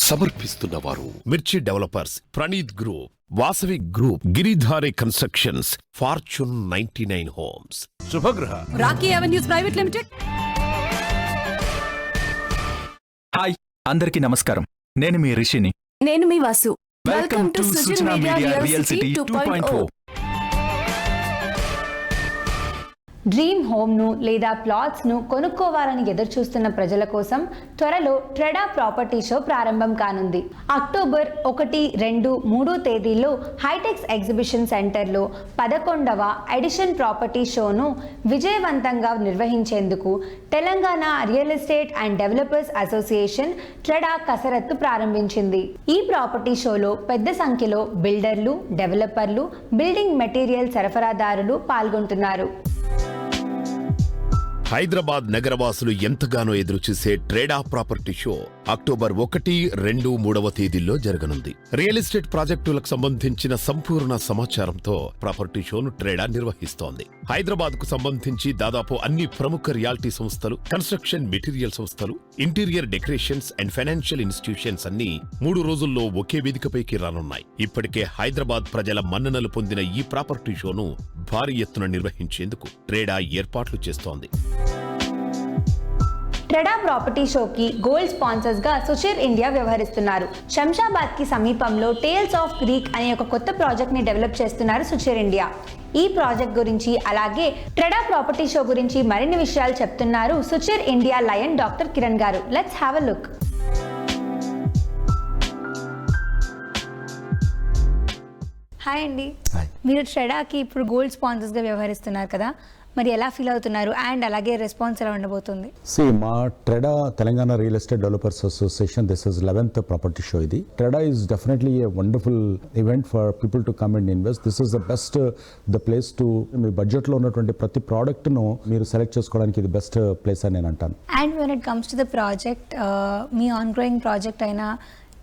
సమర్పిస్తున్న వారు Mirchi developers, Praneeth group, Vasavi group, Giridhari constructions, fortune 99 homes, Subhagraha, Raki avenues private limited. Hi, అందరికీ నమస్కారం. నేను మీ రిషిని. నేను మీ Vasu. Welcome to Suchana media real city 2.0. Dream హోమ్ను లేదా ప్లాట్స్ను కొనుక్కోవాలని ఎదురుచూస్తున్న ప్రజల కోసం త్వరలో ట్రెడా ప్రాపర్టీ షో ప్రారంభం కానుంది. అక్టోబర్ 1, 2, 3 తేదీల్లో హైటెక్స్ ఎగ్జిబిషన్ సెంటర్లో 11వ ఎడిషన్ ప్రాపర్టీ షోను విజయవంతంగా నిర్వహించేందుకు Telangana real estate and developers association ట్రెడా కసరత్తు ప్రారంభించింది. ఈ ప్రాపర్టీ షోలో పెద్ద సంఖ్యలో బిల్డర్లు, డెవలపర్లు, బిల్డింగ్ మెటీరియల్ సరఫరాదారులు పాల్గొంటున్నారు. హైదరాబాద్ నగరవాసులు ఎంతగానో ఎదురుచూసే ట్రేడా ప్రాపర్టీ షో అక్టోబర్ 1, 2, 3వ తేదీల్లో జరగనుంది. రియల్ ఎస్టేట్ ప్రాజెక్టులకు సంబంధించిన సంపూర్ణ సమాచారంతో ప్రాపర్టీ షోను ట్రేడా నిర్వహిస్తోంది. హైదరాబాద్ కు సంబంధించి దాదాపు అన్ని ప్రముఖ రియాలిటీ సంస్థలు, కన్స్ట్రక్షన్ మెటీరియల్ సంస్థలు, interior decorations and financial institutions అన్ని 3 రోజుల్లో ఒకే వేదికపైకి రానున్నాయి. ఇప్పటికే హైదరాబాద్ ప్రజల మన్ననలు పొందిన ఈ ప్రాపర్టీ షోను భారీ ఎత్తున నిర్వహించేందుకు ట్రేడా ఏర్పాట్లు చేస్తోంది. ట్రెడా ప్రాపర్టీ షోకి గోల్డ్ స్పాన్సర్స్ గా సుచిర్ ఇండియా వ్యవహరిస్తున్నారు. శంషాబాద్ కి సమీపంలో టేల్స్ ఆఫ్ గ్రీక్ అనే ఒక కొత్త ప్రాజెక్ట్ ని డెవలప్ చేస్తున్నారు సుచిర్ ఇండియా. ఈ ప్రాజెక్ట్ గురించి అలాగే ట్రెడా ప్రాపర్టీ షో గురించి మరిన్ని విషయాలు చెప్తున్నారు Suchir India lion doctor Kiran garu. Let's have a look. Hi అండి. మీరు ట్రెడాకి ఇప్పుడు గోల్డ్ స్పాన్సర్స్ గా వ్యవహరిస్తున్నారు కదా, మరి ఎలా ఫీల్ అవుతున్నారు అండ్ అలాగే రెస్పాన్స్ ఎలా ఉండబోతుంది? మా TREDA Telangana real estate developers association, this is 11th property show. ఇది TREDA is definitely a wonderful event for people to come and invest. This is the place to మీ బడ్జెట్ లో ఉన్నటువంటి ప్రతి ప్రోడక్ట్ ను మీరు సెలెక్ట్ చేసుకోవడానికి ఇది బెస్ట్ ప్లేస్ అని నేను అంటాను. And when it comes to the project, me on going project అయిన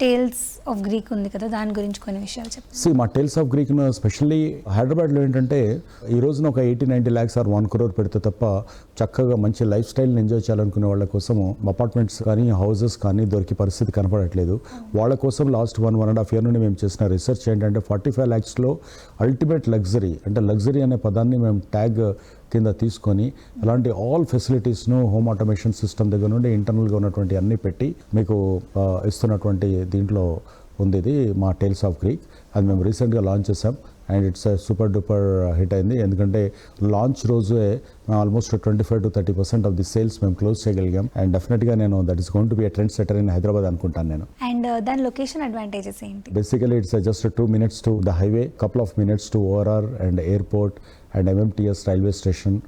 టేల్స్ ఆఫ్ గ్రీక్ ఉంది కదా, దాని గురించి కొన్ని విషయాలు చెప్పండి. మా టేల్స్ ఆఫ్ గ్రీక్ స్పెషల్లీ హైదరాబాద్లో ఏంటంటే ఈ రోజున ఒక 80-90 lakhs ఆర్ 1 crore పెడితే తప్ప చక్కగా మంచి లైఫ్ స్టైల్ని ఎంజాయ్ చేయాలనుకునే వాళ్ళ కోసము అపార్ట్మెంట్స్ కానీ హౌసెస్ కానీ దొరికే పరిస్థితి కనపడట్లేదు. వాళ్ళ కోసం లాస్ట్ 1.5 year నుండి మేము చేసిన రీసెర్చ్ ఏంటంటే 45 lakhsలో అల్టిమేట్ లగ్జరీ, అంటే లగ్జరీ అనే పదాన్ని మేము ట్యాగ్ కింద తీసుకొని అలాంటి ఆల్ ఫెసిలిటీస్ను హోమ్ ఆటోమేషన్ సిస్టమ్ దగ్గర నుండి ఇంటర్నల్గా ఉన్నటువంటి అన్నీ పెట్టి మీకు ఇస్తున్నటువంటి దీంట్లో ఉంది ఇది మా టేల్స్ ఆఫ్ గ్రీక్. అది మేము రీసెంట్గా లాంచ్ చేసాం and it's super duper hit అయింది. ఎందుకంటే లాంచ్ రోజే ఆల్మోస్ట్ 25-30% ఆఫ్ ది సేల్స్ మేము క్లోజ్ చేయగలిగాం. అండ్ డెఫినెట్గా నేను that is going to be a trend setter in Hyderabad అనుకుంటాను నేను. అండ్ దాని లొకేషన్ అడ్వాంటేజెస్ ఏంటి? Basically it's just 2 minutes to the highway, couple of minutes to ORR and airport and MMTS railway station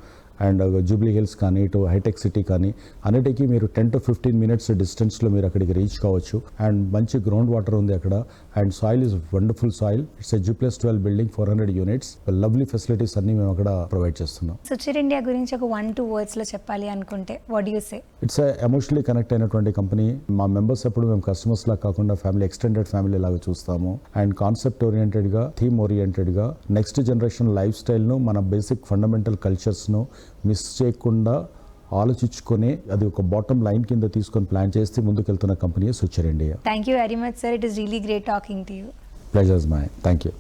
and Jubilee Hills కానీ ఇటు hitech city కానీ అన్నిటికీ మీరు 10 to 15 minutes డిస్టెన్స్లో మీరు అక్కడికి రీచ్ కావచ్చు. అండ్ మంచి గ్రౌండ్ వాటర్ ఉంది అక్కడ and soil is wonderful soil. It's G+12 building, 400 units, lovely facilities అన్ని మేము అక్కడ ప్రొవైడ్ చేస్తున్నాం. సుచిర్ ఇండియా గురించి ఒక 1-2 words లో చెప్పాలి అనుకుంటే what do you say? It's emotionally connect అయినటువంటి కంపెనీ. మా మెంబర్స్ ఎప్పుడు మేము కస్టమర్స్ లా కాకుండా ఫ్యామిలీ, ఎక్స్టెండెడ్ ఫ్యామిలీ లాగా చూస్తాము. అండ్ కాన్సెప్ట్ ఓరియంటెడ్గా, థీమ్ ఓరియంటెడ్గా నెక్స్ట్ జనరేషన్ లైఫ్ స్టైల్ను, మన బేసిక్ ఫండమెంటల్ కల్చర్స్ను మిస్ చేయకుండా ఆలోచించుకొని అది ఒక బాటమ్ లైన్ కింద తీసుకొని ప్లాన్ చేస్తే ముందుకెళ్తున్న company Suchir India. Thank you very much sir. It is really great talking to you. Pleasure is my. Thank you.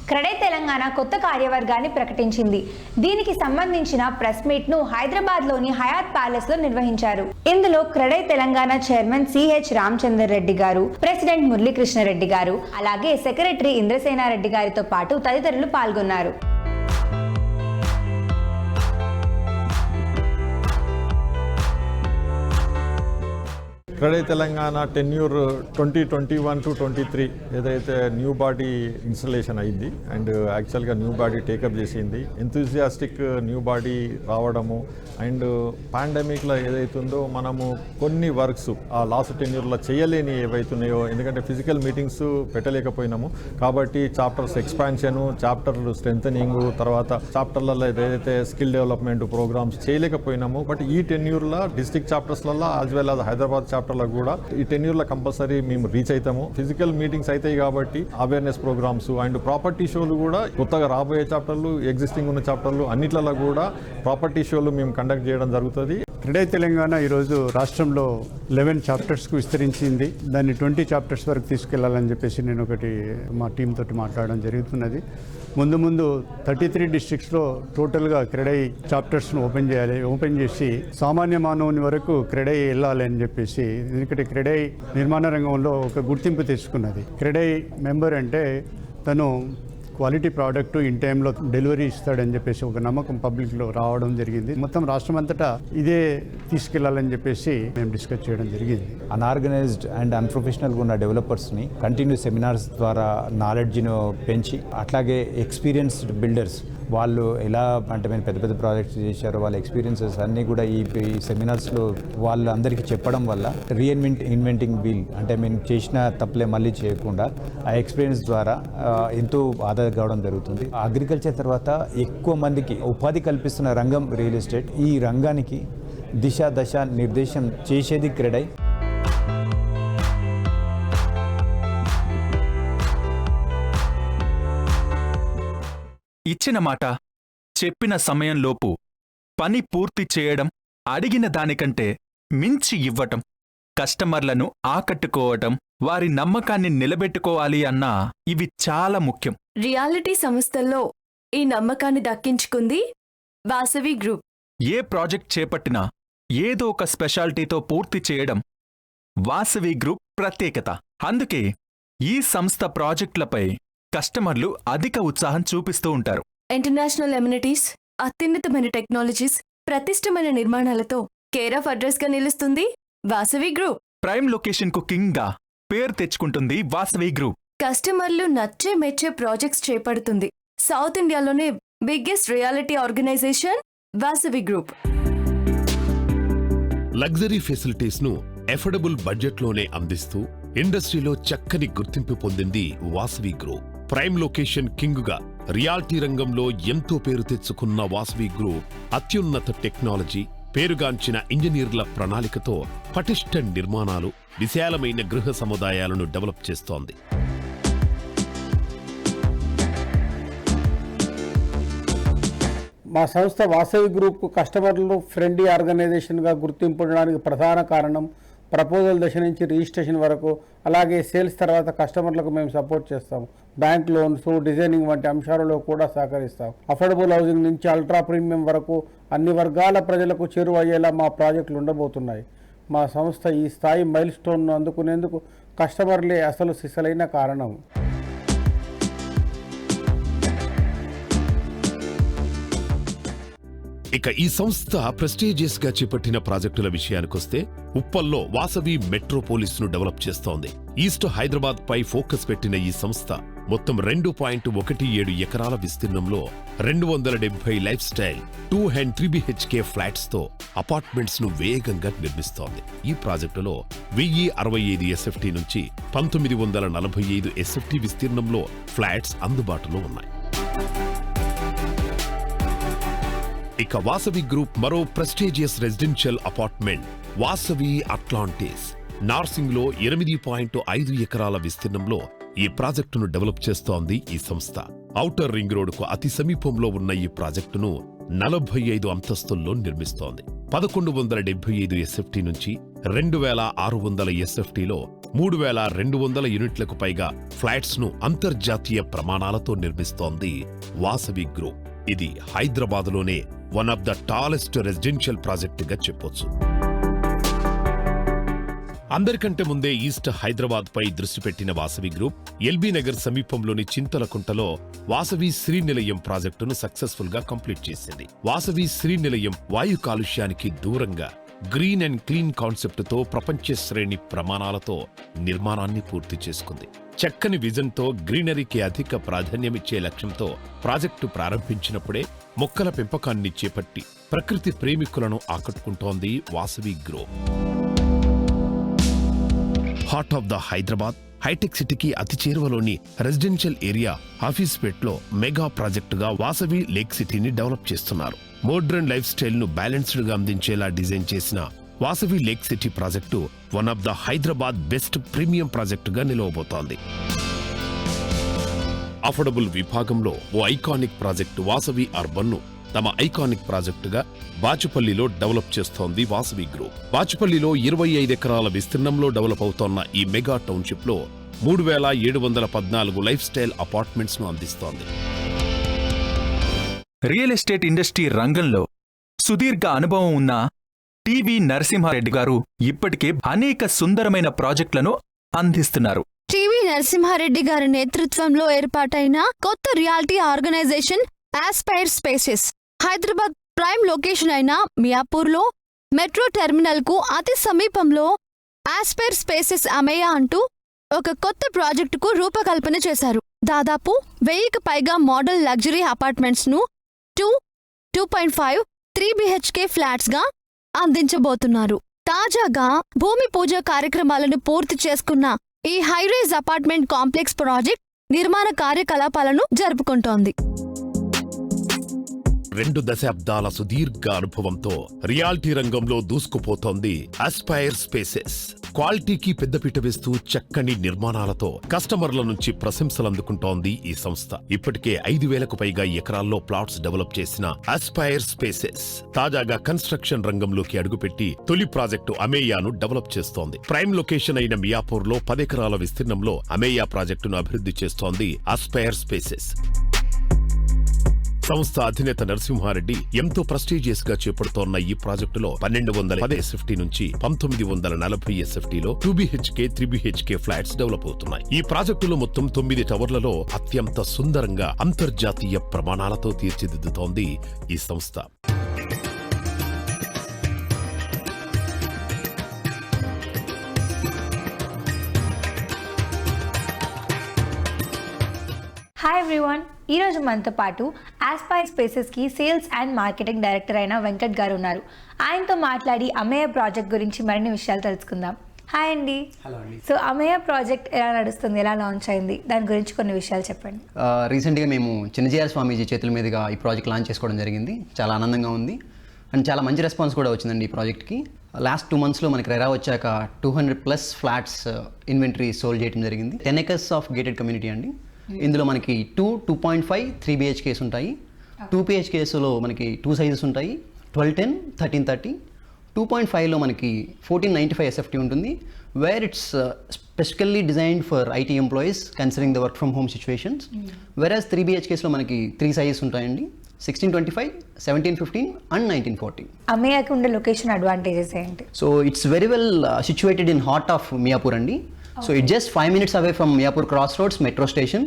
CREDAI Telangana కొత్త కార్యవర్గాన్ని ప్రకటించింది. దీనికి సంబంధించిన ప్రెస్ మీట్ ను హైదరాబాద్ లోని హయాత్ ప్యాలెస్ లో నిర్వహించారు. ఇందులో క్రెడా తెలంగాణ చైర్మన్ CH రామచందర్ రెడ్డి గారు, ప్రెసిడెంట్ మురళీకృష్ణారెడ్డి గారు, అలాగే సెక్రటరీ ఇంద్రసేనారెడ్డి గారితో పాటు తదితరులు పాల్గొన్నారు. క్రెడా తెలంగాణ టెన్యూర్ 2021 to 23 ఏదైతే న్యూ బాడీ ఇన్స్టలేషన్ అయింది అండ్ యాక్చువల్గా న్యూ బాడీ టేకప్ చేసింది. ఎంతూజియాస్టిక్ న్యూ బాడీ రావడము అండ్ పాండమిక్లో ఏదైతుందో మనము కొన్ని వర్క్స్ ఆ లాస్ట్ టెన్యూర్లో చేయలేని ఏవైతున్నాయో, ఎందుకంటే ఫిజికల్ మీటింగ్స్ పెట్టలేకపోయినాము కాబట్టి చాప్టర్స్ ఎక్స్పాన్షను, చాప్టర్ స్ట్రెంథనింగ్, తర్వాత చాప్టర్లలో ఏదైతే స్కిల్ డెవలప్మెంట్ ప్రోగ్రామ్స్ చేయలేకపోయినాము. బట్ ఈ టెన్యూర్లో డిస్ట్రిక్ట్ చాప్టర్స్లలో as well as Hyderabad chapter కూడా ఈ టెన్యూర్లో కంపల్సరీ మేము రీచ్ అవుతాము. ఫిజికల్ మీటింగ్స్ అవుతాయి కాబట్టి అవేర్నెస్ ప్రోగ్రామ్స్ అండ్ ప్రాపర్టీ షోలు కూడా కొత్తగా రాబోయే చాప్టర్లు, ఎగ్జిస్టింగ్ ఉన్న చాప్టర్లు అన్నిట్లలో కూడా ప్రాపర్టీ షోలు మేము కండక్ట్ చేయడం జరుగుతుంది. క్రెడై తెలంగాణ ఈరోజు రాష్ట్రంలో 11 చాప్టర్స్కు విస్తరించింది. దాన్ని 20 చాప్టర్స్ వరకు తీసుకెళ్లాలని చెప్పేసి నేను ఒకటి మా టీం తోటి మాట్లాడడం జరుగుతున్నది. ముందు 33 డిస్ట్రిక్ట్స్లో టోటల్గా క్రెడై చాప్టర్స్ను ఓపెన్ చేసి సామాన్య మానవుని వరకు క్రెడై వెళ్ళాలి అని చెప్పేసి. ఎందుకంటే క్రెడై నిర్మాణ రంగంలో ఒక గుర్తింపు తెచ్చుకున్నది. క్రెడై మెంబర్ అంటే తను క్వాలిటీ ప్రోడక్ట్ ఇన్ టైంలో డెలివరీ ఇస్తాడని చెప్పేసి ఒక నమ్మకం పబ్లిక్లో రావడం జరిగింది. మొత్తం రాష్ట్రం అంతటా ఇదే తీసుకెళ్లాలని చెప్పేసి మేము డిస్కస్ చేయడం జరిగింది. అన్ఆర్గనైజ్డ్ అండ్ అన్ప్రొఫెషనల్గా ఉన్న డెవలపర్స్ని కంటిన్యూ సెమినార్స్ ద్వారా నాలెడ్జ్ను పెంచి, అట్లాగే ఎక్స్పీరియన్స్డ్ బిల్డర్స్ వాళ్ళు ఎలా అంటే మేము పెద్ద ప్రాజెక్ట్స్ చేశారో వాళ్ళ ఎక్స్పీరియన్సెస్ అన్నీ కూడా ఈ సెమినార్స్లో వాళ్ళు అందరికీ చెప్పడం వల్ల ఇన్వెంటింగ్ వీల్ అంటే మేము చేసిన తప్పులే మళ్ళీ చేయకుండా ఆ ఎక్స్పీరియన్స్ ద్వారా ఎంతో ఆదాయం కావడం జరుగుతుంది. అగ్రికల్చర్ తర్వాత ఎక్కువ మందికి ఉపాధి కల్పిస్తున్న రంగం రియల్ ఎస్టేట్. ఈ రంగానికి దశ నిర్దేశం చేసేది క్రెడై. ఇచ్చిన మాట, చెప్పిన సమయంలోపు పని పూర్తి చేయడం, అడిగిన దానికంటే మించి ఇవ్వటం, కస్టమర్లను ఆకట్టుకోవటం, వారి నమ్మకాన్ని నిలబెట్టుకోవాలి అన్నా ఇవి చాలా ముఖ్యం. రియాలిటీ సంస్థల్లో ఈ నమ్మకాన్ని దక్కించుకుంది వాసవి గ్రూప్. ఏ ప్రాజెక్ట్ చేపట్టినా ఏదో ఒక స్పెషాలిటీతో పూర్తి చేయడం వాసవి గ్రూప్ ప్రత్యేకత. అందుకే ఈ సంస్థ ప్రాజెక్టులపై కస్టమర్లు అధిక ఉత్సాహం చూపిస్తూ ఉంటారు. ఇంటర్నేషనల్ ఎమ్యూనిటీస్, అత్యున్నతమైన టెక్నాలజీస్, ప్రతిష్టమైన నిర్మాణాలతో కేర్ ఆఫ్ అడ్రస్ గా నిలుస్తుంది వాసవి గ్రూప్. ప్రైమ్ లొకేషన్ కు కింగ్ గా పేరు తెచ్చుకుంటుంది వాసవి గ్రూప్. కస్టమర్లు నచ్చే మెచ్చే ప్రాజెక్ట్స్ చేపడుతుంది. సౌత్ ఇండియాలోనే biggest realty organisation Vasavi group. Luxury facilities ను ఎఫోర్డబుల్ బడ్జెట్ లోనే అందిస్తూ ఇండస్ట్రీలో చక్కని గుర్తింపు పొందింది Vasavi group. Prime location king గా రియాలిటీ రంగంలో ఎంతో పేరు తెచ్చుకున్న వాసవి గ్రూప్ అత్యున్నత టెక్నాలజీ, పేరుగాంచిన ఇంజనీర్ల ప్రణాళికతో పటిష్ట నిర్మాణాలు, విశాలమైన గృహ సముదాయాలను డెవలప్ చేస్తోంది. మా సంస్థ వాసవి గ్రూప్కు కస్టమర్లను ఫ్రెండ్లీ ఆర్గనైజేషన్గా గుర్తింపడానికి ప్రధాన కారణం ప్రపోజల్ దశ నుంచి రిజిస్ట్రేషన్ వరకు, అలాగే సేల్స్ తర్వాత కస్టమర్లకు మేము సపోర్ట్ చేస్తాం. బ్యాంక్ లోన్స్, డిజైనింగ్ వంటి అంశాలలో కూడా సహకరిస్తాం. అఫోర్డబుల్ హౌసింగ్ నుంచి అల్ట్రా ప్రీమియం వరకు అన్ని వర్గాల ప్రజలకు చేరువయ్యేలా మా ప్రాజెక్టులు ఉండబోతున్నాయి. మా సంస్థ ఈ స్థాయి మైల్ స్టోన్ను అందుకునేందుకు కస్టమర్లే అసలు సిసలైన కారణం. ఇక ఈ సంస్థ ప్రెస్టీజియస్ గా చేపట్టిన ప్రాజెక్టుల విషయానికొస్తే, ఉప్పల్లో వాసవి మెట్రోపోలిస్ ను డెవలప్ చేస్తోంది. ఈస్ట్ హైదరాబాద్ పై ఫోకస్ పెట్టిన ఈ సంస్థ మొత్తం 2.17 ఎకరాల విస్తీర్ణంలో 270 life style 2 and 3 BHK flats తో అపార్ట్మెంట్స్ ను వేగంగా నిర్మిస్తోంది. ఈ ప్రాజెక్టులో 1065 SFT నుంచి 1945 SFT విస్తీర్ణంలో ఫ్లాట్స్ అందుబాటులో ఉన్నాయి. ఇక వాసవి గ్రూప్ మరో prestigious residential apartment Vasavi Atlantis Narsingi లో 8.5 ఎకరాల విస్తీర్ణంలో ఈ ప్రాజెక్టును డెవలప్ చేస్తోంది ఈ సంస్థ. ఔటర్ రింగ్ రోడ్డుకు అతి సమీపంలో ఉన్న ఈ ప్రాజెక్టును 45 అంతస్తుల్లో నిర్మిస్తోంది. 1175 SFT నుంచి 2600 SFTలో 3200 యూనిట్లకు పైగా ఫ్లాట్స్ ను అంతర్జాతీయ ప్రమాణాలతో నిర్మిస్తోంది వాసవి గ్రూప్. ఇది హైదరాబాద్లోనే one of the tallest residential ప్రాజెక్టుగా చెప్పొచ్చు. అందరికంటే ముందే ఈస్ట్ హైదరాబాద్ పై దృష్టి పెట్టిన వాసవి గ్రూప్ ఎల్బీ నగర్ సమీపంలోని చింతలకుంటలో వాసవి శ్రీనిలయం ప్రాజెక్టును సక్సెస్ఫుల్ గా కంప్లీట్ చేసింది. వాసవి శ్రీనిలయం వాయు కాలుష్యానికి దూరంగా గ్రీన్ అండ్ క్లీన్ కాన్సెప్ట్ తో ప్రపంచ శ్రేణి ప్రమాణాలతో నిర్మాణాన్ని పూర్తి చేసుకుంది. చక్కని విజన్తో గ్రీనరీకి అధిక ప్రాధాన్యమిచ్చే లక్ష్యంతో ప్రాజెక్టు ప్రారంభించినప్పుడే మొక్కల పెంపకాన్ని చేపట్టి ప్రకృతి ప్రేమికులను ఆకట్టుకుంటోంది Vasavi group. Heart of the Hyderabad hitech సిటీకి అతి చేరువలోని రెసిడెన్షియల్ ఏరియా ఆఫీస్పేట్లో మెగా ప్రాజెక్టుగా వాసవి లేక్ సిటీని డెవలప్ చేస్తున్నారు. మోడ్రన్ లైఫ్ స్టైల్ ను బ్యాలెన్స్డ్ గా అందించేలా డిజైన్ చేసిన Vasavi lake city project one of the Hyderabad best premium ప్రాజెక్టుగా నిలవబోతోంది. అఫోర్డబుల్ విభాగంలో ఓ ఐకానిక్ ప్రాజెక్టు వాసవి అర్బన్ ను తమ ఐకానిక్ ప్రాజెక్టుగా బాచుపల్లిలో డెవలప్ చేస్తోంది వాసవి గ్రూప్. బాచుపల్లిలో 25 ఎకరాల విస్తీర్ణంలో డెవలప్ అవుతోన్న ఈ మెగా టౌన్షిప్ లో 3714 లైఫ్ స్టైల్ అపార్ట్మెంట్స్ ను అందిస్తోంది. రియల్ ఎస్టేట్ ఇండస్ట్రీ రంగంలో సుదీర్ఘ అనుభవం ఉన్న టివి నరసింహారెడ్డి గారు ఇప్పటికే అనేక సుందరమైన ప్రాజెక్టులను అందిస్తున్నారు. టివి నరసింహారెడ్డి గారి నేతృత్వంలో ఏర్పాటైన కొత్త realty organisation Aspire Spaces Hyderabad prime location అయిన మియాపూర్లో మెట్రో టెర్మినల్ కు అతి సమీపంలో ఆస్పైర్ స్పేసెస్ అమేయా అంటూ ఒక కొత్త ప్రాజెక్టుకు రూపకల్పన చేశారు. దాదాపు 1000కి పైగా మోడల్ లగ్జరీ అపార్ట్మెంట్స్ ను 2.5, 3 BHK ఫ్లాట్స్ గా అందించబోతున్నారు. తాజాగా భూమి పూజ కార్యక్రమాలను పూర్తి చేసుకున్న ఈ హైరైజ్ అపార్ట్మెంట్ కాంప్లెక్స్ ప్రాజెక్ట్ నిర్మాణ కార్యకలాపాలను జరుపుకుంటోంది. 2 దశాబ్దాల సుదీర్ఘ అనుభవంతో రియాలిటీ రంగంలో దూసుకుపోతోంది ఆస్పైర్ స్పేసెస్. క్వాలిటీకి పెద్దపీట వేస్తూ చక్కని నిర్మాణాలతో కస్టమర్ల నుంచి ప్రశంసలందుకుంటోంది ఈ సంస్థ. ఇప్పటికే 5,000కు పైగా ఎకరాల్లో ప్లాట్స్ డెవలప్ చేసిన ఆస్పైర్ స్పేసెస్ తాజాగా కన్స్ట్రక్షన్ రంగంలోకి అడుగుపెట్టి తొలి ప్రాజెక్టు అమేయాను డెవలప్ చేస్తోంది. ప్రైమ్ లొకేషన్ అయిన మియాపూర్లో 10 ఎకరాల విస్తీర్ణంలో అమేయా ప్రాజెక్టును అభివృద్ధి చేస్తోంది ఆస్పైర్ స్పేసెస్. సంస్థ అధినేత నరసింహారెడ్డి ఎంతో ప్రెస్టీజియస్ గా చేపడుతోన్న ఈ ప్రాజెక్టులో 1210 SFT నుంచి 1940 SFTలో 2 BHK, 3 BHK ఫ్లాట్స్ డెవలప్ అవుతున్నాయి. ఈ ప్రాజెక్టులో మొత్తం 9 టవర్లలో అత్యంత సుందరంగా అంతర్జాతీయ ప్రమాణాలతో తీర్చిదిద్దుతోంది ఈ సంస్థ. హాయ్ ఎవ్రీవన్, ఈరోజు మనతో పాటు ఆస్పైర్ స్పేసెస్కి సేల్స్ అండ్ మార్కెటింగ్ డైరెక్టర్ అయిన వెంకట్ గారు ఉన్నారు. ఆయనతో మాట్లాడి అమేయ ప్రాజెక్ట్ గురించి మరిన్ని విషయాలు తెలుసుకుందాం. హాయ్ అండి. హలో అండి. సో అమేయ ప్రాజెక్ట్ ఎలా నడుస్తుంది, ఎలా లాంచ్ అయింది, దాని గురించి కొన్ని విషయాలు చెప్పండి. రీసెంట్గా మేము చిన్నజీఆర్ స్వామీజీ చేతుల మీదుగా ఈ ప్రాజెక్ట్ లాంచ్ చేసుకోవడం జరిగింది. చాలా ఆనందంగా ఉంది అండ్ చాలా మంచి రెస్పాన్స్ కూడా వచ్చిందండి ఈ ప్రాజెక్ట్కి. లాస్ట్ 2 monthsలో మనకి రెరా వచ్చాక 200+ ఫ్లాట్స్ ఇన్వెంటరీ సోల్డ్ చేయడం జరిగింది. 10 acres ఆఫ్ గేటెడ్ కమ్యూనిటీ అండి. ఇందులో మనకి 2.5, 3 BHKs ఉంటాయి. 2 BHKsలో మనకి 2 సైజెస్ ఉంటాయి, 1210, 1330. 2.5లో మనకి 1495 SFT ఉంటుంది, where it's specifically designed for IT employees considering the work from home situations. వెరాజ్ 3 BHKsలో మనకి 3 సైజెస్ ఉంటాయండి, 1625, 1715 అండ్ 1940. అమేయాకి ఉండే లొకేషన్ అడ్వాంటేజెస్ ఏంటి? So it's very well situated in heart of Miyapur అండి. So it's just 5 minutes away from Miyapur Crossroads metro station.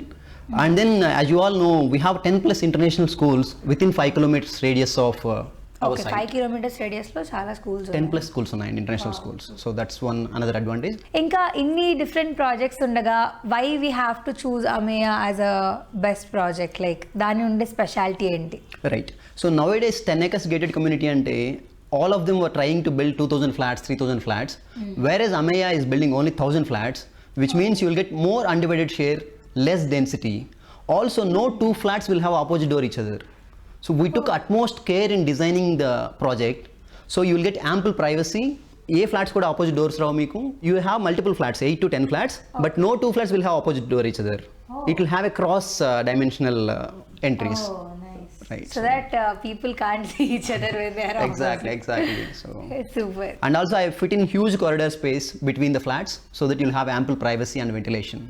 And then as you all know, we have 10+ international schools within 5 kilometers radius of our site. 5 kilometers radius లో చాలా schools 10+ schools ఉన్నాయండి, international schools. So that's another advantage. ఇంకా ఇన్ని different projects ఉండగా why we have to choose Ameya as a best project, like దాని ఉండే speciality ఏంటి? Right. So nowadays 10 acres gated community ante all of them were trying to build 2,000 flats, 3,000 flats, whereas Ameya is building only 1,000 flats, which means you will get more undivided share, less density. Also, no 2 flats will have opposite door each other. So we took utmost care in designing the project. So you will get ample privacy. Flats could opposite doors raw meeku. You have multiple flats, 8 to 10 flats, but no 2 flats will have opposite door each other. It will have a cross dimensional entries. Right. So that people can't see each other when they are Exactly. So it's super. And also I fit in huge corridor space between the flats so that you'll have ample privacy and ventilation.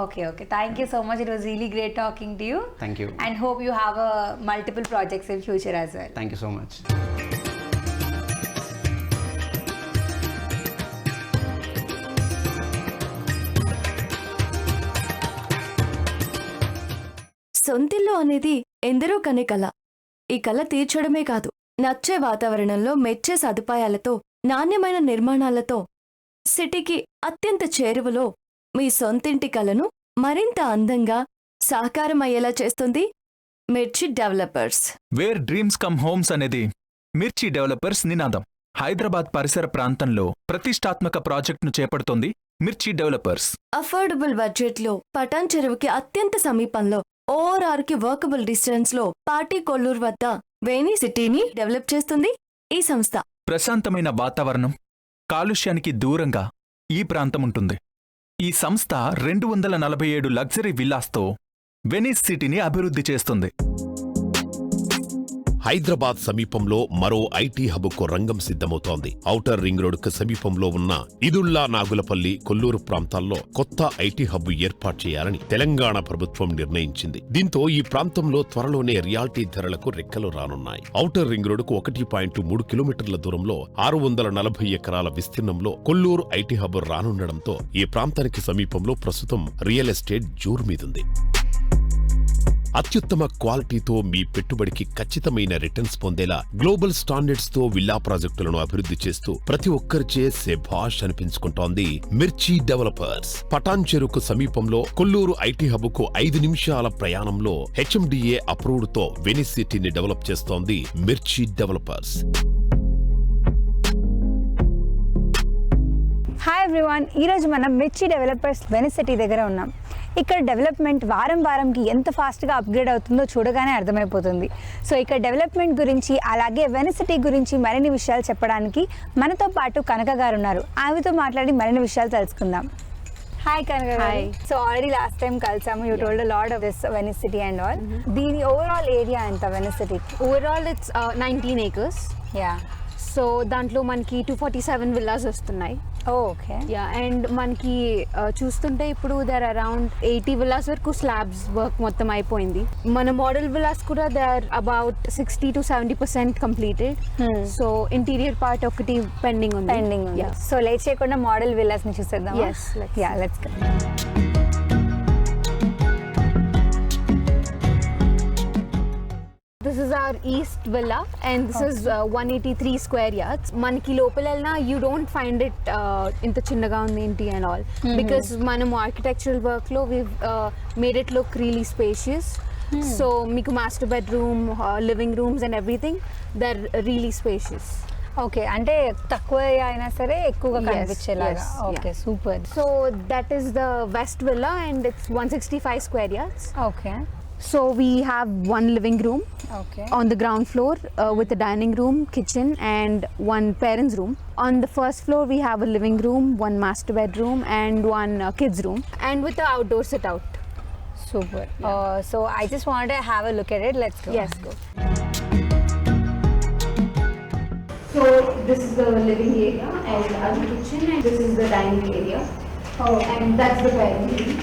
Okay. Thank you so much. It was really great talking to you. Thank you. And hope you have multiple projects in future as well. Thank you so much. సొంతిల్లు అనేది ఎందరో కనే కల. ఈ కల తీర్చడమే కాదు, నచ్చే వాతావరణంలో మెచ్చే సదుపాయాలతో, నాణ్యమైన నిర్మాణాలతో, సిటీకి అత్యంత చేరువలో మీ సొంతింటి కలను మరింత అందంగా సాకారమయ్యేలా చేస్తుంది Mirchi developers. Where dreams come homes అనేది మిర్చి డెవలపర్స్ నినాదం. హైదరాబాద్ పరిసర ప్రాంతంలో ప్రతిష్టాత్మక ప్రాజెక్టును చేపడుతోంది మిర్చి డెవలపర్స్. అఫోర్డబుల్ బడ్జెట్లో పటాన్ చెరువుకి అత్యంత సమీపంలో ఓఆర్ఆర్కి వర్కబుల్ డిస్టెన్స్ లో పార్టీ కొల్లూరు వద్ద వేణి సిటీని డెవలప్ చేస్తుంది ఈ సంస్థ. ప్రశాంతమైన వాతావరణం, కాలుష్యానికి దూరంగా ఈ ప్రాంతం ఉంటుంది. ఈ సంస్థ 247 లగ్జరీ విల్లాస్తో వెనిస్ సిటీని అభివృద్ధి చేస్తుంది. హైదరాబాద్ సమీపంలో మరో ఐటీ హబ్కు రంగం సిద్ధమవుతోంది. ఔటర్ రింగ్ రోడ్ కు సమీపంలో ఉన్న ఇదుల్లా, నాగులపల్లి, కొల్లూరు ప్రాంతాల్లో కొత్త ఐటీ హబ్ ఏర్పాటు చేయాలని తెలంగాణ ప్రభుత్వం నిర్ణయించింది. దీంతో ఈ ప్రాంతంలో త్వరలోనే రియాల్టీ ధరలకు రెక్కలు రానున్నాయి. ఔటర్ రింగ్ రోడ్కు 1.3 కిలోమీటర్ల దూరంలో 640 ఎకరాల విస్తీర్ణంలో కొల్లూరు ఐటీ హబ్ రానుండడంతో ఈ ప్రాంతానికి సమీపంలో ప్రస్తుతం రియల్ ఎస్టేట్ జోరు మీదుంది. అత్యుత్తమ క్వాలిటీతో మీ పెట్టుబడికి ఖచ్చితమైన రిటర్న్స్ పొందేలా గ్లోబల్ స్టాండర్డ్స్ తో విల్లా ప్రాజెక్టులను అభివృద్ధి చేస్తూ ప్రతి ఒక్కరిచే శభాష్ అనిపించుకుంటోంది మిర్చి డెవలపర్స్. పటాన్ చెరుకు సమీపంలో కొల్లూరు ఐటీ హబ్కు 5 నిమిషాల ప్రయాణంలో HMDA అప్రూవ్డ్ తో వెనిస్ సిటీని డెవలప్ చేస్తోంది మిర్చి డెవలపర్స్. హాయ్ ఎవ్రీవన్, ఈరోజు మనం మిర్చి డెవలపర్స్ వెనిస్ సిటీ దగ్గర ఉన్నాం. ఇక్కడ డెవలప్మెంట్ వారంకి ఎంత ఫాస్ట్గా అప్గ్రేడ్ అవుతుందో చూడగానే అర్థమైపోతుంది. సో ఇక్కడ డెవలప్మెంట్ గురించి అలాగే వెనిస్ సిటీ గురించి మరిన్ని విషయాలు చెప్పడానికి మనతో పాటు కనక గారు ఉన్నారు. ఆమెతో మాట్లాడి మరిన్ని విషయాలు తెలుసుకుందాం. హాయ్ కనక గారు. సో ఆల్రెడీ లాస్ట్ టైం కలిసాము. You told lot of this Venice city and all. దీని ఓవరాల్ ఏరియా ఎంత Venice city? Overall it's 19 acres. Yeah. So దాంట్లో మనకి 247 విల్లాస్ వస్తున్నాయి. ఓకే. యా, అండ్ మనకి చూస్తుంటే ఇప్పుడు దర్ అరౌండ్ 80 విల్లాస్ వరకు స్లాబ్స్ వర్క్ మొత్తం అయిపోయింది. మన మోడల్ విల్లాస్ కూడా there about 60 to 70% completed. So interior part ఒకటి పెండింగ్ ఉంది. సో లేట్ చేయకుండా మోడల్ విల్లాస్ ని చూసేద్దాం. Yes, let's go. This is our east villa and this is 183 square yards. Manki lopalna you don't find it inta chinnaga undi and all because manam architectural work lo we've made it look really spacious. So meeku master bedroom, living rooms and everything, they're really spacious. Okay, అంటే తక్కువ అయినా సరే ఎక్కువగా కనిపించేలాగా. Okay, super. So that is the west villa and it's 165 square yards. Okay. So we have one living room on the ground floor with a dining room, kitchen and one parents room. On the first floor we have a living room, one master bedroom and one kids room and with the outdoor sit out. Super. So I just wanted to have a look at it. Let's go. Yes, go. So this is the living area and the kitchen and this is the dining area. And that's the parents room.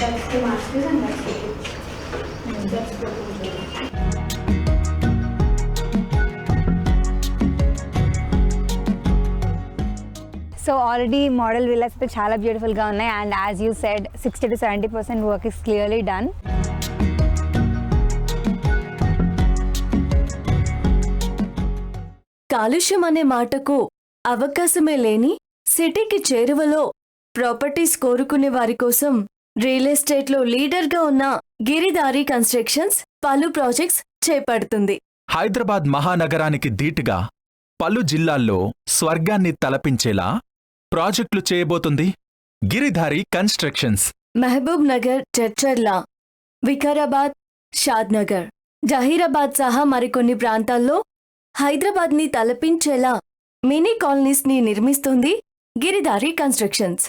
That's the masters and that's the kids. That's the kitchen. So already model villas అయితే చాలా బ్యూటిఫుల్గా ఉన్నాయి and as you said 60 to 70% work is clearly done. కాలుష్యం అనే మాటకు అవకాశమే లేని సిటీకి చేరువలో ప్రాపర్టీస్ కోరుకునే వారి కోసం రియల్ ఎస్టేట్లో లీడర్గా ఉన్న గిరిధారి కన్స్ట్రక్షన్స్ పలు ప్రాజెక్ట్స్ చేపడుతుంది. హైదరాబాద్ మహానగరానికి ధీటుగా పలు జిల్లాల్లో స్వర్గాన్ని తలపించేలా ప్రాజెక్టులు చేయబోతుంది గిరిధారి కన్స్ట్రక్షన్స్. మహబూబ్ నగర్, చర్చర్ల, వికారాబాద్, షాద్నగర్, జహీరాబాద్ సహా మరికొన్ని ప్రాంతాల్లో హైదరాబాద్ని తలపించేలా మినీ కాలనీస్ని నిర్మిస్తుంది గిరిధారి కన్స్ట్రక్షన్స్.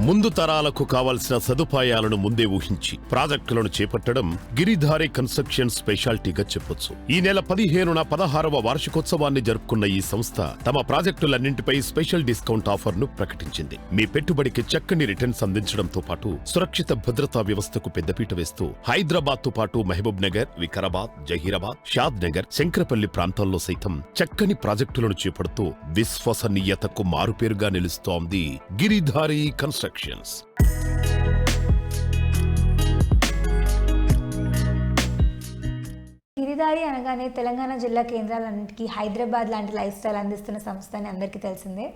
ముందు తరాలకు కావాల్సిన సదుపాయాలను ముందే ఊహించి ప్రాజెక్టులను చేపట్టడం గిరిధారి కన్స్ట్రక్షన్ స్పెషాలిటీగా చెప్పొచ్చు. ఈ నెల 15న 16వ వార్షికోత్సవాన్ని జరుపుకున్న ఈ సంస్థ తమ ప్రాజెక్టులన్నింటిపై స్పెషల్ డిస్కౌంట్ ఆఫర్ను ప్రకటించింది. మీ పెట్టుబడికి చక్కని రిటర్న్స్ అందించడంతో పాటు సురక్షిత భద్రతా వ్యవస్థకు పెద్దపీట వేస్తూ హైదరాబాద్ తో పాటు మహబూబ్ నగర్, వికారాబాద్, జహీరాబాద్, షాద్ నగర్, శంకరపల్లి ప్రాంతాల్లో సైతం చక్కని ప్రాజెక్టులను చేపడుతూ విశ్వసనీయతకు మారుపేరుగా నిలుస్తోంది గిరిధారి కన్స్ట్రక్షన్. గిరిధారి అనగానే తెలంగాణ జిల్లా కేంద్రాలన్నింటికీ హైదరాబాద్ లాంటి లైఫ్ స్టైల్ అందిస్తున్న సంస్థ అని అందరికీ తెలిసిందే.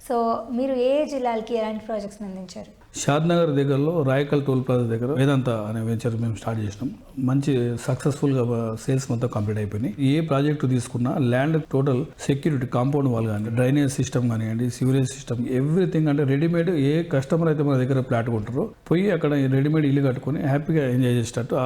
సో మీరు ఏ జిల్లాలకి ఎలాంటి ప్రాజెక్ట్స్ అందించారు? షాద్నగర్ దగ్గరలో రాయకల్ టోల్ ప్లాజా దగ్గర వేదాంత అనే వెంచర్ మేము స్టార్ట్ చేసినాం. మంచి సక్సెస్ఫుల్గా సేల్స్ మొత్తం కంప్లీట్ అయిపోయినాయి. ఏ ప్రాజెక్టు తీసుకున్నా land total security, compound wall కానీ, డ్రైనేజ్ సిస్టమ్ కానివ్వండి, సివరేజ్ సిస్టమ్, ఎవ్రీథింగ్ అంటే రెడీమేడ్. ఏ కస్టమర్ అయితే మన దగ్గర ప్లాట్ కొంటారో పోయి అక్కడ రెడీమేడ్ ఇల్లు కట్టుకొని హ్యాపీగా ఎంజాయ్ చేసేటట్టు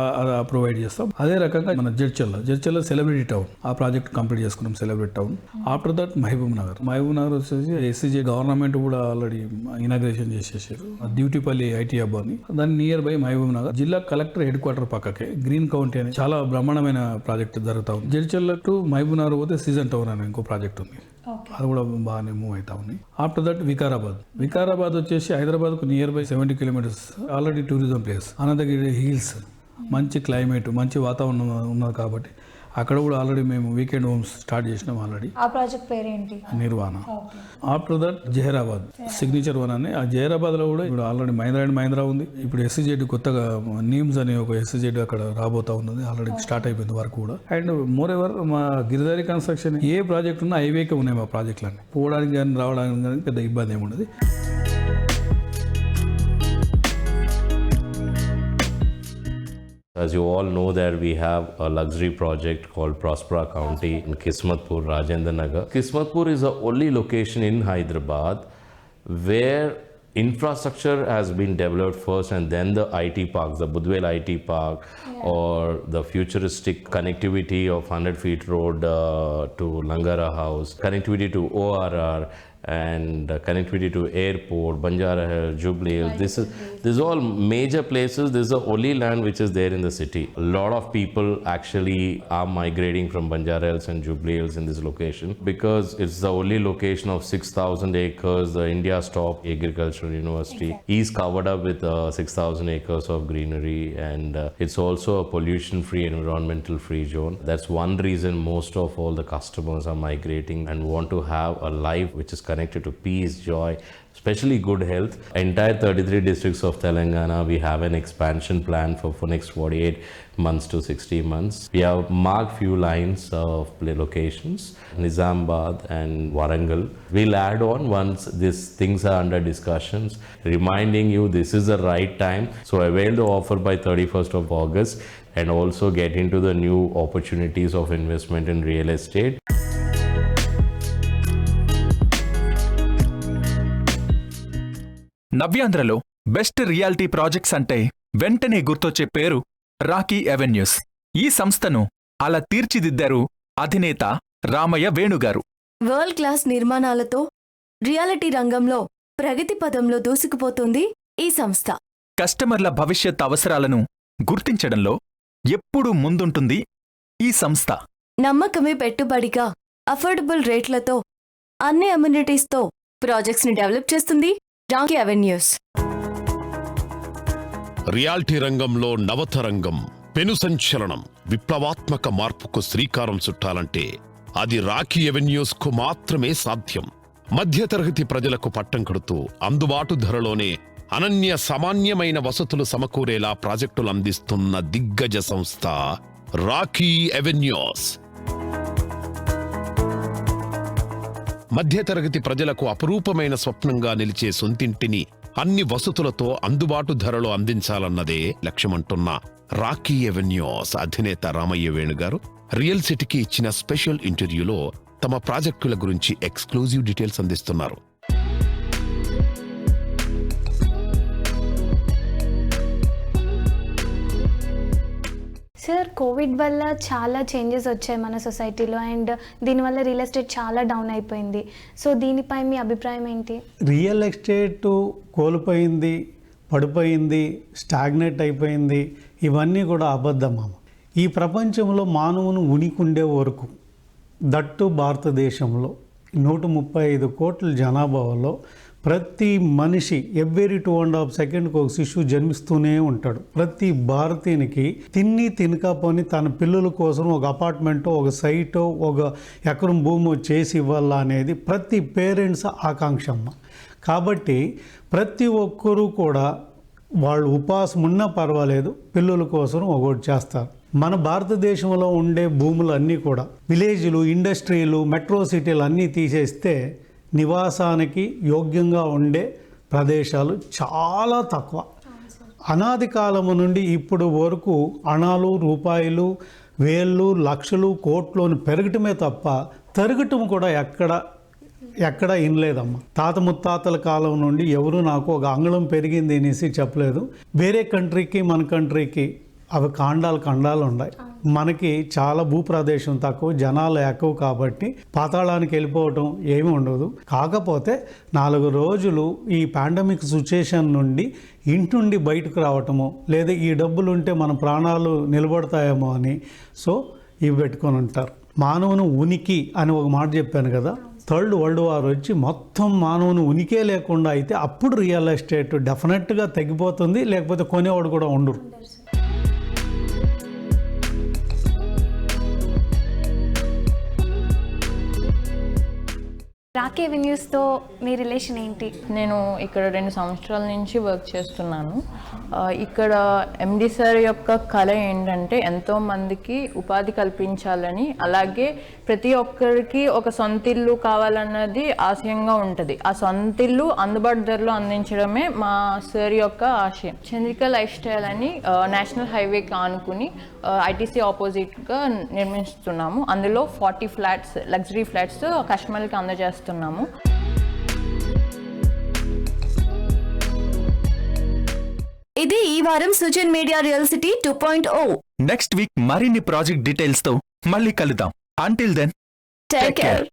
ప్రొవైడ్ చేస్తాం. అదే రకంగా మన జడ్చల్ల సెలబ్రిటీ టౌన్ ఆ ప్రాజెక్ట్ కంప్లీట్ చేసుకున్నాం, celebrity town. After that Mahabub Nagar వచ్చేసి ఎస్సీజే గవర్నమెంట్ కూడా ఆల్రెడీ ఇనాగ్రేషన్ చేసేసారు. డ్యూటీపల్లి ఐటీ హబ్ అని, దాని నియర్ బై మహబూబ్ నగర్. జిల్లా కలెక్టర్ హెడ్ క్వార్టర్ పక్కకే గ్రీన్ కౌంటీ అని చాలా బ్రహ్మాండమైన ప్రాజెక్ట్ జరుగుతా ఉంది. జడ్చల్ల టు మహబూబ్ నగర్ పోతే సీజన్ టౌన్ అని ఇంకో ప్రాజెక్ట్ ఉంది, అది కూడా బాగానే మూవ్ అవుతా ఉంది. ఆఫ్టర్ దట్ వికారాబాద్ వచ్చేసి హైదరాబాద్కు near by 70 kilometres. Already tourism place. Ananthagiri hills, మంచి క్లైమేట్, మంచి వాతావరణం ఉన్నది కాబట్టి అక్కడ కూడా ఆల్రెడీ మేము వీకెండ్ హోమ్స్ స్టార్ట్ చేసినాం ఆల్రెడీ. ఆ ప్రాజెక్ట్ పేరేంటి? Nirvana. After that Zaheerabad signature one అని, ఆ జహీరాబాద్లో కూడా ఇప్పుడు ఆల్రెడీ మహీంద్రా ఉంది. ఇప్పుడు ఎస్సీజెడ్ కొత్తగా నీమ్స్ అనే ఒక ఎస్సీజెడ్ అక్కడ రాబోతా ఉన్నది, ఆల్రెడీ స్టార్ట్ అయిపోయింది వర్క్ కూడా. అండ్ మోర్ ఎవర్ మా గిరిదారి కన్స్ట్రక్షన్ ఏ ప్రాజెక్ట్ ఉన్నా హైవేకే ఉన్నాయి మా ప్రాజెక్టులన్నీ. పోవడానికి కానీ రావడానికి కానీ పెద్ద ఇబ్బంది ఏమి ఉండదు. As you all know that we have a luxury project called Prospera County in Kismatpur, Rajendra Nagar. Kismatpur is the only location in Hyderabad where infrastructure has been developed first and then the IT parks, the Budwell IT Park, or the futuristic connectivity of 100 feet road to Langara House, connectivity to ORR, and connectivity to airport, Banjara Hills, Jubilee Hills. This is all major places. This is the only land which is there in the city. A lot of people actually are migrating from Banjara Hills and Jubilee Hills in this location because it's the only location of 6,000 acres. The India's top agricultural university is covered up with 6,000 acres of greenery, and it's also a pollution-free, environmental-free zone. That's one reason most of all the customers are migrating and want to have a life which is connected to peace, joy, especially good health. Entire 33 districts of Telangana, we have an expansion plan for next 48 months to 60 months. We have marked few lines of locations, Nizamabad and Warangal. We'll add on once these things are under discussions, reminding you this is the right time. So avail the offer by 31st of August and also get into the new opportunities of investment in real estate. నవ్యాంధ్రలో best reality projects అంటే వెంటనే గుర్తొచ్చే పేరు Rocky avenues. ఈ సంస్థను అలా తీర్చిదిద్దారు అధినేత రామయ్య వేణుగారు. వరల్డ్ క్లాస్ నిర్మాణాలతో రియాలిటీ రంగంలో ప్రగతి పదంలో దూసుకుపోతుంది ఈ సంస్థ. కస్టమర్ల భవిష్యత్ అవసరాలను గుర్తించడంలో ఎప్పుడూ ముందుంటుంది ఈ సంస్థ. నమ్మకమే పెట్టుబడిగా అఫోర్డబుల్ రేట్లతో అన్ని అమ్యూనిటీస్తో ప్రాజెక్ట్స్ ని డెవలప్ చేస్తుంది రాకీ అవెన్యూస్. రియాల్టీ రంగంలో నవతరంగం, పెను సంచలనం, విప్లవాత్మక మార్పుకు శ్రీకారం చుట్టాలంటే అది రాకీ అవెన్యూస్ కు మాత్రమే సాధ్యం. మధ్యతరగతి ప్రజలకు పట్టం కడుతూ అందుబాటు ధరలోనే అనన్య సామాన్యమైన వసతులు సమకూరేలా ప్రాజెక్టులు అందిస్తున్న దిగ్గజ సంస్థ రాకీ అవెన్యూస్. మధ్యతరగతి ప్రజలకు అపురూపమైన స్వప్నంగా నిలిచే సొంతింటిని అన్ని వసతులతో అందుబాటు ధరలో అందించాలన్నదే లక్ష్యమంటున్న రాకీ అవెన్యూస్ అధినేత రామయ్య వేణుగారు రియల్ సిటీకి ఇచ్చిన స్పెషల్ ఇంటర్వ్యూలో తమ ప్రాజెక్టుల గురించి ఎక్స్క్లూజివ్ డీటెయిల్స్ అందిస్తున్నారు. సార్, కోవిడ్ వల్ల చాలా చేంజెస్ వచ్చాయి మన సొసైటీలో అండ్ దీనివల్ల రియల్ ఎస్టేట్ చాలా డౌన్ అయిపోయింది. సో దీనిపై మీ అభిప్రాయం ఏంటి? రియల్ ఎస్టేట్ కోల్పోయింది, పడిపోయింది, స్టాగ్నేట్ అయిపోయింది, ఇవన్నీ కూడా అబద్ధమా. ఈ ప్రపంచంలో మానవుని ఉనికి ఉండే వరకు, దట్టు భారతదేశంలో 135 కోట్ల జనాభాలో ప్రతి మనిషి ఎవ్రీ 2.5 సెకండ్కి ఒక శిశువు జన్మిస్తూనే ఉంటాడు. ప్రతి భారతీయునికి తినకపోని తన పిల్లల కోసం ఒక అపార్ట్మెంటో, ఒక సైటో, ఒక ఎకరం భూమో చేసి ఇవ్వాలా అనేది ప్రతి పేరెంట్స్ ఆకాంక్షమ్మ. కాబట్టి ప్రతి ఒక్కరూ కూడా వాళ్ళు ఉపాసం ఉన్నా పర్వాలేదు, పిల్లల కోసం ఒకటి చేస్తారు. మన భారతదేశంలో ఉండే భూములు అన్నీ కూడా విలేజ్లు, ఇండస్ట్రీలు, మెట్రో సిటీలు అన్నీ తీసేస్తే నివాసానికి యోగ్యంగా ఉండే ప్రదేశాలు చాలా తక్కువ. అనాది కాలము నుండి ఇప్పుడు వరకు అణాలు, రూపాయలు, వేళ్ళు, లక్షలు, కోట్లను పెరగటమే తప్ప తరగటం కూడా ఎక్కడ ఇనలేదమ్మా. తాత ముత్తాతల కాలం నుండి ఎవరు నాకు ఒక అంగుళం పెరిగింది అనేసి చెప్పలేదు. వేరే కంట్రీకి మన కంట్రీకి అవి ఖండాలు ఉన్నాయి. మనకి చాలా భూప్రదేశం తక్కువ, జనాలు ఎక్కువ కాబట్టి పాతాళానికి వెళ్ళిపోవటం ఏమీ ఉండదు. కాకపోతే 4 రోజులు ఈ పాండమిక్ సిచ్యుయేషన్ నుండి ఇంటి నుండి బయటకు రావటము, లేదా ఈ డబ్బులు ఉంటే మన ప్రాణాలు నిలబడతాయేమో అని ఇవి పెట్టుకొని ఉంటారు. మానవుని ఉనికి అని ఒక మాట చెప్పాను కదా. 3rd వరల్డ్ వార్ వచ్చి మొత్తం మానవుని ఉనికే లేకుండా అయితే అప్పుడు రియల్ ఎస్టేట్ డెఫినెట్గా తగ్గిపోతుంది, లేకపోతే కొనేవాడు కూడా ఉండరు. రాకే వెన్యూస్తో మీ రిలేషన్ ఏంటి? నేను ఇక్కడ 2 సంవత్సరాల నుంచి వర్క్ చేస్తున్నాను. ఇక్కడ ఎండి సార్ యొక్క కళ ఏంటంటే ఎంతోమందికి ఉపాధి కల్పించాలని, అలాగే ప్రతి ఒక్కరికి ఒక సొంత ఇల్లు కావాలన్నది ఆశయంగా ఉంటుంది. ఆ సొంత ఇల్లు అందుబాటు ధరలో అందించడమే మా సార్ యొక్క ఆశయం. చంద్రిక లైఫ్ స్టైల్ అని నేషనల్ హైవేకి ఆనుకుని ఐటీసీ ఆపోజిట్గా నిర్మిస్తున్నాము. అందులో 40 ఫ్లాట్స్, లగ్జరీ ఫ్లాట్స్ కస్టమర్లకి అందజేస్తున్నాము. ఇది ఈ వారం Sujan media real city 2.0. Next week మరిన్ని ప్రాజెక్ట్ డీటెయిల్స్ తో మళ్ళీ కలుద్దాం. Until then take care.